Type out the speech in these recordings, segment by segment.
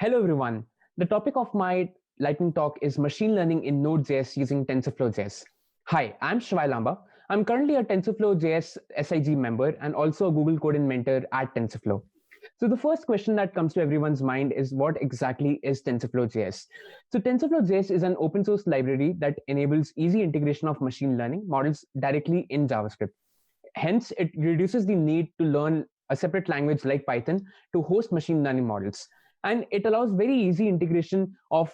Hello everyone. The topic of my lightning talk is machine learning in Node.js using TensorFlow.js. Hi, I'm Shivai Lamba. I'm currently a TensorFlow.js SIG member and also a Google Coding mentor at TensorFlow. So the first question that comes to everyone's mind is what exactly is TensorFlow.js? So TensorFlow.js is an open source library that enables easy integration of machine learning models directly in JavaScript. Hence, it reduces the need to learn a separate language like Python to host machine learning models. And it allows very easy integration of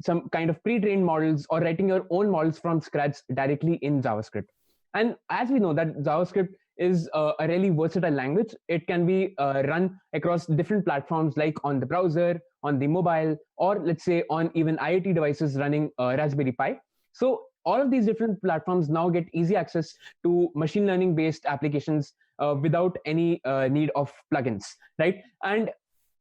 some kind of pre-trained models or writing your own models from scratch directly in JavaScript. And as we know that JavaScript is a really versatile language. It can be run across different platforms like on the browser, on the mobile, or let's say on even IoT devices running Raspberry Pi. So all of these different platforms now get easy access to machine learning based applications without any need of plugins, right? And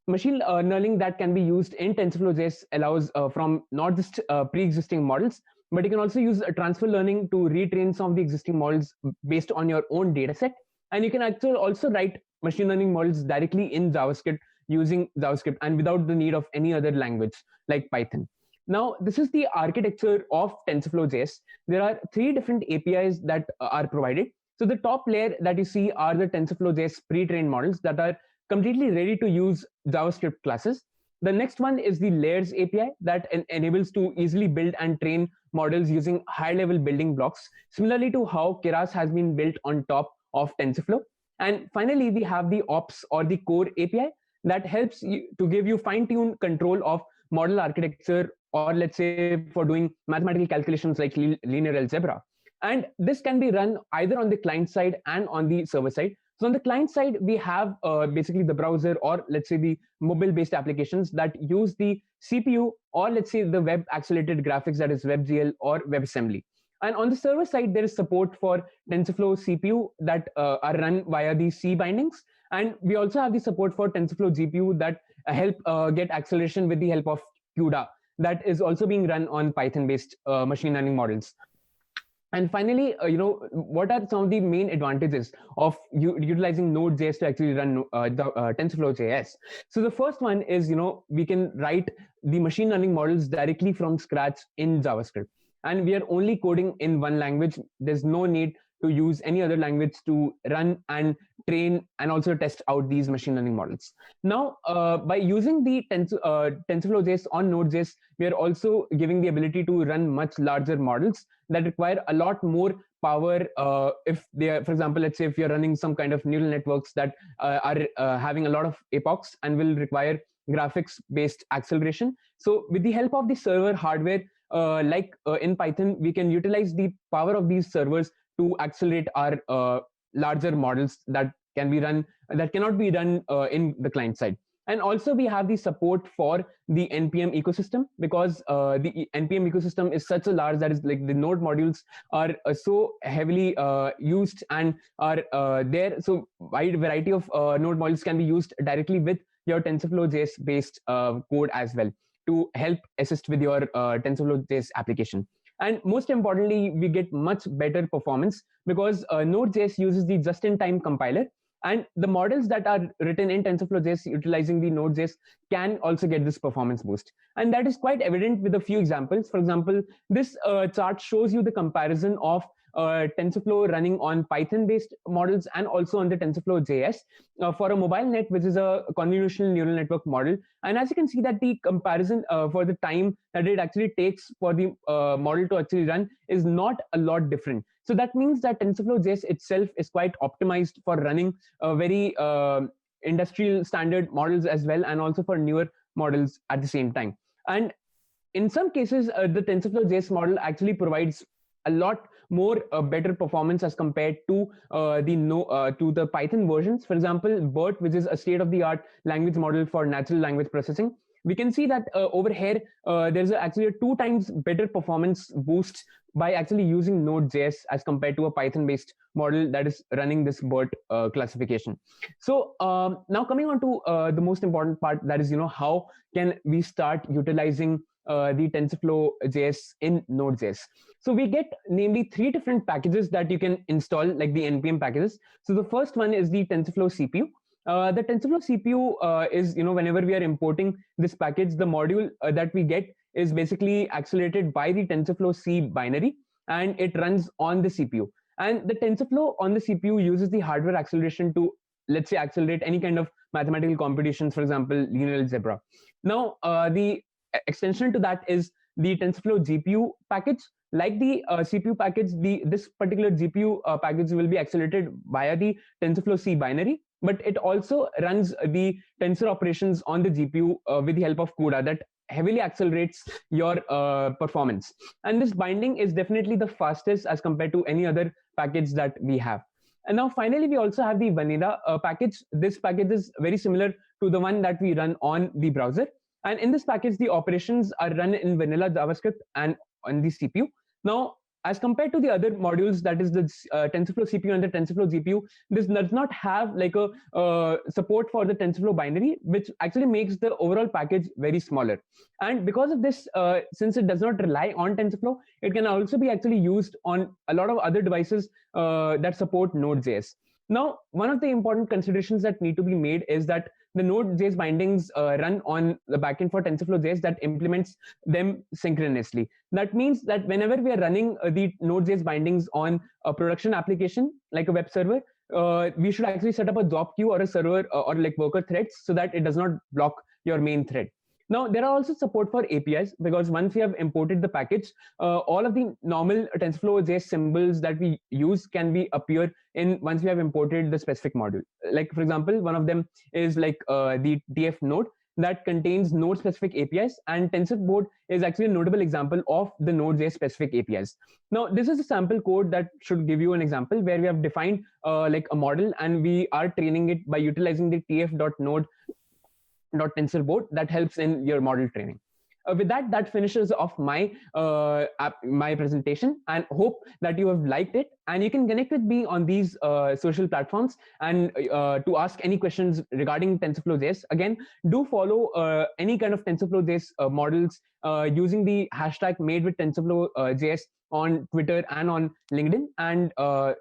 machine learning that can be used in TensorFlow.js allows from not just pre-existing models, but you can also use transfer learning to retrain some of the existing models based on your own data set. And you can actually also write machine learning models directly in JavaScript using JavaScript and without the need of any other language like Python. Now, this is the architecture of TensorFlow.js. There are three different APIs that are provided. So the top layer that you see are the TensorFlow.js pre-trained models that are completely ready to use JavaScript classes. The next one is the layers API that enables to easily build and train models using high level building blocks, similarly to how Keras has been built on top of TensorFlow. And finally, we have the ops or the core API that helps you to give you fine tuned control of model architecture, or let's say for doing mathematical calculations like linear algebra. And this can be run either on the client side and on the server side. So on the client side, we have basically the browser, or let's say the mobile-based applications that use the CPU, or let's say the web-accelerated graphics, that is WebGL or WebAssembly. And on the server side, there is support for TensorFlow CPU that are run via the C bindings. And we also have the support for TensorFlow GPU that help get acceleration with the help of CUDA that is also being run on Python-based machine learning models. And finally, what are some of the main advantages of utilizing Node.js to actually run the TensorFlow.js? So the first one is, we can write the machine learning models directly from scratch in JavaScript. And we are only coding in one language. There's no need to use any other language to run and train and also test out these machine learning models. Now, by using the TensorFlow.js on Node.js, we are also giving the ability to run much larger models that require a lot more power. If they are, for example, let's say if you're running some kind of neural networks that are having a lot of epochs and will require graphics based acceleration. So with the help of the server hardware, like in Python, we can utilize the power of these servers to accelerate our larger models that can be run, that cannot be run in the client side. And also we have the support for the NPM ecosystem, because the NPM ecosystem is such a large that is like the node modules are so heavily used and are there. So wide variety of node modules can be used directly with your TensorFlow.js based code as well to help assist with your TensorFlow.js application. And most importantly, we get much better performance because Node.js uses the just-in-time compiler, and the models that are written in TensorFlow.js utilizing the Node.js can also get this performance boost. And that is quite evident with a few examples. For example, this chart shows you the comparison of TensorFlow running on Python-based models and also on the TensorFlow.js for a mobile net, which is a convolutional neural network model. And as you can see that the comparison for the time that it actually takes for the model to actually run is not a lot different. So that means that TensorFlow.js itself is quite optimized for running very industrial standard models as well, and also for newer models at the same time. And in some cases, the TensorFlow.js model actually provides a lot more better performance as compared to the Python versions. For example, BERT, which is a state-of-the-art language model for natural language processing, we can see that over here there's actually a 2 times better performance boost by actually using Node.js as compared to a Python-based model that is running this BERT classification. So now coming on to the most important part, that is, how can we start utilizing the TensorFlow.js in Node.js. So we get namely 3 different packages that you can install, like the npm packages. So the first one is the TensorFlow CPU. The TensorFlow CPU is, whenever we are importing this package, the module that we get is basically accelerated by the TensorFlow C binary, and it runs on the CPU. And the TensorFlow on the CPU uses the hardware acceleration to, let's say, accelerate any kind of mathematical computations, for example, linear algebra. Now, the extension to that is the TensorFlow GPU package. Like the CPU package, this particular GPU package will be accelerated via the TensorFlow C binary, but it also runs the tensor operations on the GPU with the help of CUDA that heavily accelerates your performance. And this binding is definitely the fastest as compared to any other package that we have. And now finally, we also have the vanilla package. This package is very similar to the one that we run on the browser. And in this package, the operations are run in vanilla JavaScript and on the CPU. Now, as compared to the other modules, that is the TensorFlow CPU and the TensorFlow GPU, this does not have like a support for the TensorFlow binary, which actually makes the overall package very smaller. And because of this, since it does not rely on TensorFlow, it can also be actually used on a lot of other devices that support Node.js. Now, one of the important considerations that need to be made is that the Node.js bindings run on the backend for TensorFlow.js that implements them synchronously. That means that whenever we are running the Node.js bindings on a production application like a web server, we should actually set up a job queue or a server or like worker threads so that it does not block your main thread. Now, there are also support for APIs, because once we have imported the package, all of the normal TensorFlow.js symbols that we use can be appear in once we have imported the specific module. Like, for example, one of them is like the TF node that contains node specific APIs, and TensorBoard is actually a notable example of the Node.js specific APIs. Now, this is a sample code that should give you an example where we have defined like a model, and we are training it by utilizing the tf.node.tensorboard that helps in your model training. With that finishes off my my presentation, and hope that you have liked it. And you can connect with me on these social platforms and to ask any questions regarding TensorFlow.js. Again, do follow any kind of TensorFlow.js models using the hashtag made with TensorFlow.js on Twitter and on LinkedIn. And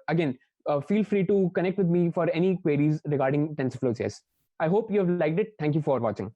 again, feel free to connect with me for any queries regarding TensorFlow.js. I hope you have liked it. Thank you for watching.